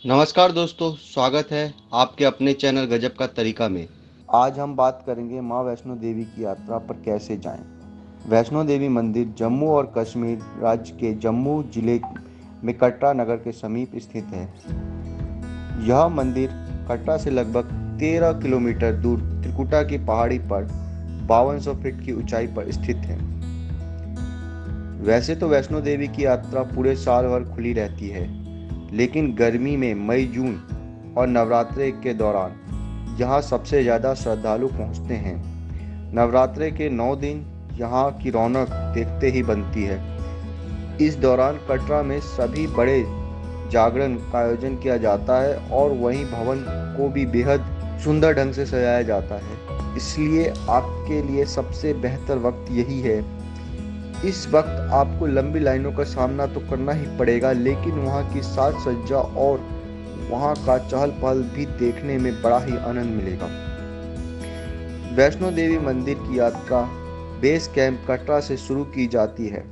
नमस्कार दोस्तों, स्वागत है आपके अपने चैनल गजब का तरीका में। आज हम बात करेंगे माँ वैष्णो देवी की यात्रा पर कैसे जाएं। वैष्णो देवी मंदिर जम्मू और कश्मीर राज्य के जम्मू जिले में कटरा नगर के समीप स्थित है। यह मंदिर कटरा से लगभग 13 किलोमीटर दूर त्रिकुटा की पहाड़ी पर 5200 फीट की ऊंचाई पर स्थित है। वैसे तो वैष्णो देवी की यात्रा पूरे साल भर खुली रहती है, लेकिन गर्मी में मई जून और नवरात्रे के दौरान यहाँ सबसे ज़्यादा श्रद्धालु पहुँचते हैं। नवरात्रे के 9 दिन यहाँ की रौनक देखते ही बनती है। इस दौरान कटरा में सभी बड़े जागरण का आयोजन किया जाता है और वहीं भवन को भी बेहद सुंदर ढंग से सजाया जाता है। इसलिए आपके लिए सबसे बेहतर वक्त यही है। इस वक्त आपको लंबी लाइनों का सामना तो करना ही पड़ेगा, लेकिन वहाँ की साज सज्जा और वहाँ का चहल पहल भी देखने में बड़ा ही आनंद मिलेगा। वैष्णो देवी मंदिर की यात्रा बेस कैंप कटरा से शुरू की जाती है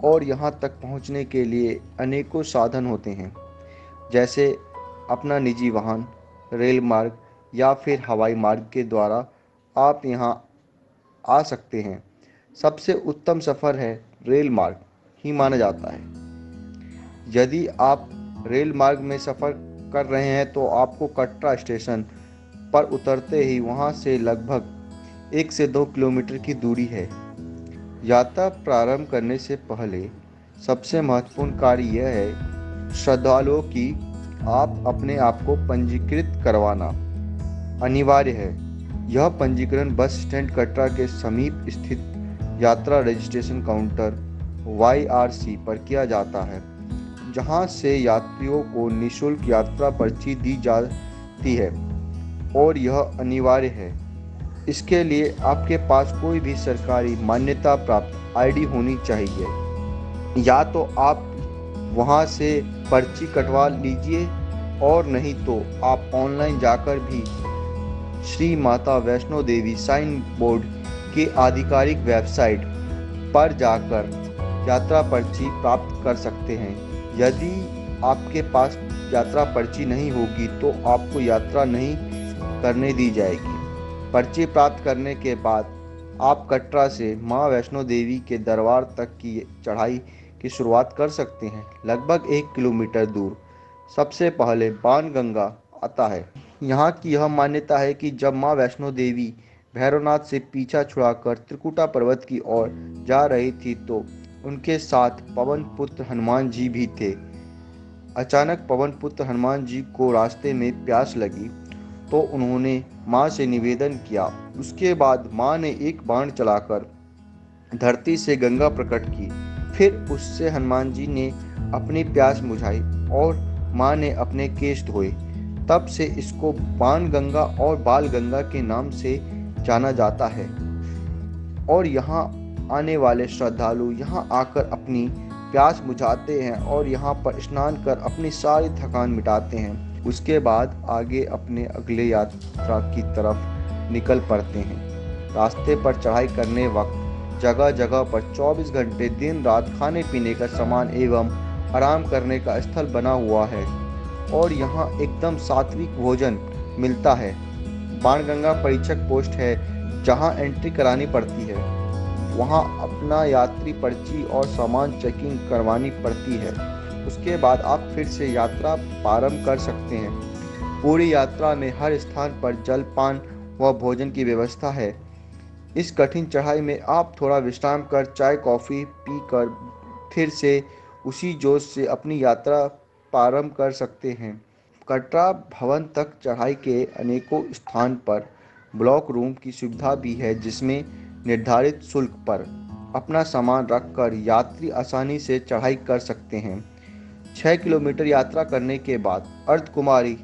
और यहाँ तक पहुँचने के लिए अनेकों साधन होते हैं, जैसे अपना निजी वाहन, रेल मार्ग या फिर हवाई मार्ग के द्वारा आप यहाँ आ सकते हैं। सबसे उत्तम सफ़र है रेल मार्ग ही माना जाता है। यदि आप रेल मार्ग में सफ़र कर रहे हैं तो आपको कटरा स्टेशन पर उतरते ही वहाँ से लगभग 1 से 2 किलोमीटर की दूरी है। यात्रा प्रारंभ करने से पहले सबसे महत्वपूर्ण कार्य यह है श्रद्धालुओं की आप अपने आप को पंजीकृत करवाना अनिवार्य है। यह पंजीकरण बस स्टैंड कटरा के समीप स्थित यात्रा रजिस्ट्रेशन काउंटर YRC पर किया जाता है, जहां से यात्रियों को निःशुल्क यात्रा पर्ची दी जाती है और यह अनिवार्य है। इसके लिए आपके पास कोई भी सरकारी मान्यता प्राप्त ID होनी चाहिए। या तो आप वहां से पर्ची कटवा लीजिए और नहीं तो आप ऑनलाइन जाकर भी श्री माता वैष्णो देवी साइन बोर्ड के आधिकारिक वेबसाइट पर जाकर यात्रा पर्ची प्राप्त कर सकते हैं। यदि आपके पास यात्रा पर्ची नहीं होगी तो आपको यात्रा नहीं करने दी जाएगी। पर्ची प्राप्त करने के बाद आप कटरा से मां वैष्णो देवी के दरबार तक की चढ़ाई की शुरुआत कर सकते हैं। लगभग 1 किलोमीटर दूर सबसे पहले बाणगंगा आता है। यहाँ की यह मान्यता है कि जब मां वैष्णो देवी भैरवनाथ से पीछा छुड़ाकर त्रिकुटा पर्वत की ओर जा रही थी तो उनके साथ पवन पुत्र हनुमान जी भी थे। अचानक पवन पुत्र हनुमान जी को रास्ते में प्यास लगी तो उन्होंने माँ से निवेदन किया। उसके बाद माँ ने एक बाण चलाकर धरती से गंगा प्रकट की। फिर उससे हनुमान जी ने अपनी प्यास बुझाई और माँ ने अपने केश धोए। तब से इसको बाण गंगा और बाल गंगा के नाम से जाना जाता है और यहाँ आने वाले श्रद्धालु यहाँ आकर अपनी प्यास बुझाते हैं और यहाँ पर स्नान कर अपनी सारी थकान मिटाते हैं। उसके बाद आगे अपने अगले यात्रा की तरफ निकल पड़ते हैं। रास्ते पर चढ़ाई करने वक्त जगह जगह पर 24 घंटे दिन रात खाने पीने का सामान एवं आराम करने का स्थल बना हुआ है और यहाँ एकदम सात्विक भोजन मिलता है। बाणगंगा परीक्षक पोस्ट है जहाँ एंट्री करानी पड़ती है। वहाँ अपना यात्री पर्ची और सामान चेकिंग करवानी पड़ती है। उसके बाद आप फिर से यात्रा प्रारंभ कर सकते हैं। पूरी यात्रा में हर स्थान पर जलपान व भोजन की व्यवस्था है। इस कठिन चढ़ाई में आप थोड़ा विश्राम कर चाय कॉफ़ी पीकर फिर से उसी जोश से अपनी यात्रा प्रारंभ कर सकते हैं। कटरा भवन तक चढ़ाई के अनेकों स्थान पर ब्लॉक रूम की सुविधा भी है, जिसमें निर्धारित शुल्क पर अपना सामान रखकर यात्री आसानी से चढ़ाई कर सकते हैं। 6 किलोमीटर यात्रा करने के बाद अर्धकुमारी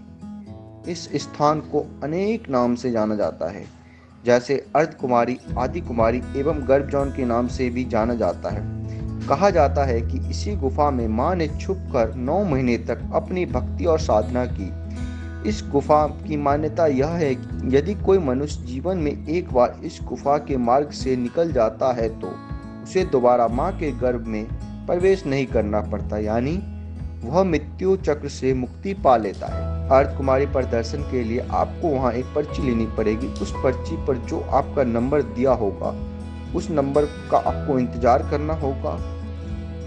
इस स्थान को अनेक नाम से जाना जाता है, जैसे अर्धकुमारी, आदि कुमारी एवं गर्भजौन के नाम से भी जाना जाता है। कहा जाता है कि इसी गुफा में मां ने छुपकर 9 महीने तक अपनी भक्ति और साधना की। इस गुफा की मान्यता यह है कि यदि कोई मनुष्य जीवन में एक बार इस गुफा के मार्ग से निकल जाता है तो उसे दोबारा मां के गर्भ में प्रवेश नहीं करना पड़ता, यानी वह मृत्यु चक्र से मुक्ति पा लेता है। अर्ध कुमारी पर दर्शन के लिए आपको वहां एक पर्ची लेनी पड़ेगी। उस पर्ची पर जो आपका नंबर दिया होगा उस नंबर का आपको इंतजार करना होगा,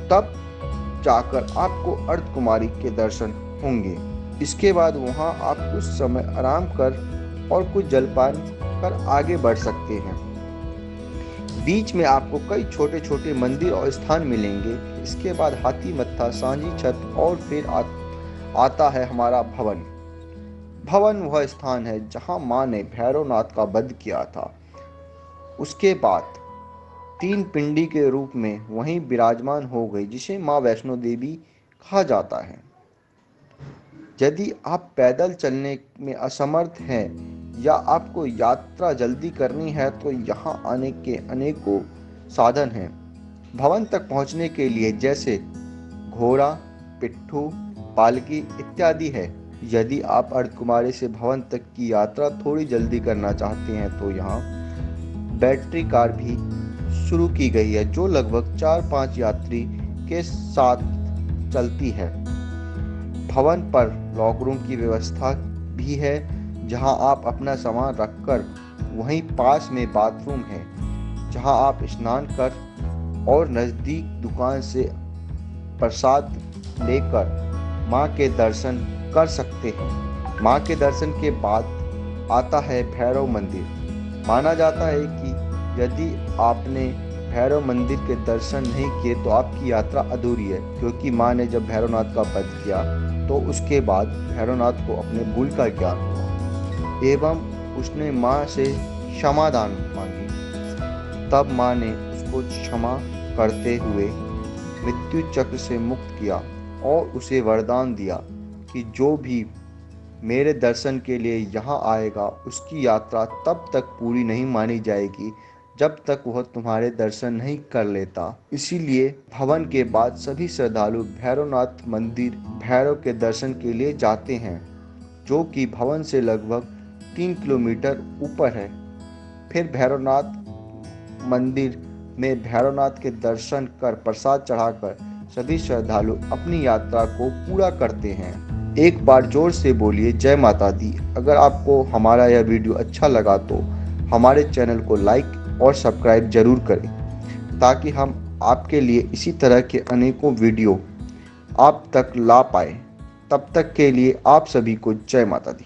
तब जाकर आपको अर्ध कुमारी के दर्शन होंगे। इसके बाद वहां आप कुछ समय आराम कर और कुछ जलपान कर आगे बढ़ सकते हैं। बीच में आपको कई छोटे छोटे मंदिर और स्थान मिलेंगे। इसके बाद हाथी मत्था, सांझी छत और फिर आता है हमारा भवन। भवन वह स्थान है जहां मां ने भैरवनाथ का वध किया था। उसके बाद 3 पिंडी के रूप में वहीं विराजमान हो गई, जिसे मां वैष्णो देवी कहा जाता है। यदि आप पैदल चलने में असमर्थ हैं या आपको यात्रा जल्दी करनी है तो यहाँ आने के अनेकों साधन हैं। भवन तक पहुँचने के लिए जैसे घोड़ा, पिट्ठू, पालकी इत्यादि है। यदि आप अर्धकुमारी से भवन तक की यात्रा थोड़ी जल्दी करना चाहते हैं तो यहाँ बैटरी कार भी शुरू की गई है, जो लगभग 4-5 यात्री के साथ चलती है। भवन पर लॉक रूम की व्यवस्था भी है, जहां आप अपना सामान रखकर, वहीं पास में बाथरूम है जहां आप स्नान कर और नज़दीक दुकान से प्रसाद लेकर मां के दर्शन कर सकते हैं। मां के दर्शन के बाद आता है भैरव मंदिर। माना जाता है कि यदि आपने भैरव मंदिर के दर्शन नहीं किए तो आपकी यात्रा अधूरी है, क्योंकि मां ने जब भैरवनाथ का वध किया तो उसके बाद भैरवनाथ को अपने भूल का ज्ञान हुआ एवं उसने मां से क्षमादान मांगी। तब मां ने उसको क्षमा करते हुए मृत्यु चक्र से मुक्त किया और उसे वरदान दिया कि जो भी मेरे दर्शन के लिए यहाँ आएगा उसकी यात्रा तब तक पूरी नहीं मानी जाएगी जब तक वह तुम्हारे दर्शन नहीं कर लेता। इसीलिए भवन के बाद सभी श्रद्धालु भैरवनाथ मंदिर भैरव के दर्शन के लिए जाते हैं, जो कि भवन से लगभग 3 किलोमीटर ऊपर है। फिर भैरवनाथ मंदिर में भैरवनाथ के दर्शन कर प्रसाद चढ़ाकर सभी श्रद्धालु अपनी यात्रा को पूरा करते हैं। एक बार जोर से बोलिए जय माता दी। अगर आपको हमारा यह वीडियो अच्छा लगा तो हमारे चैनल को लाइक और सब्सक्राइब जरूर करें, ताकि हम आपके लिए इसी तरह के अनेकों वीडियो आप तक ला पाए। तब तक के लिए आप सभी को जय माता दी।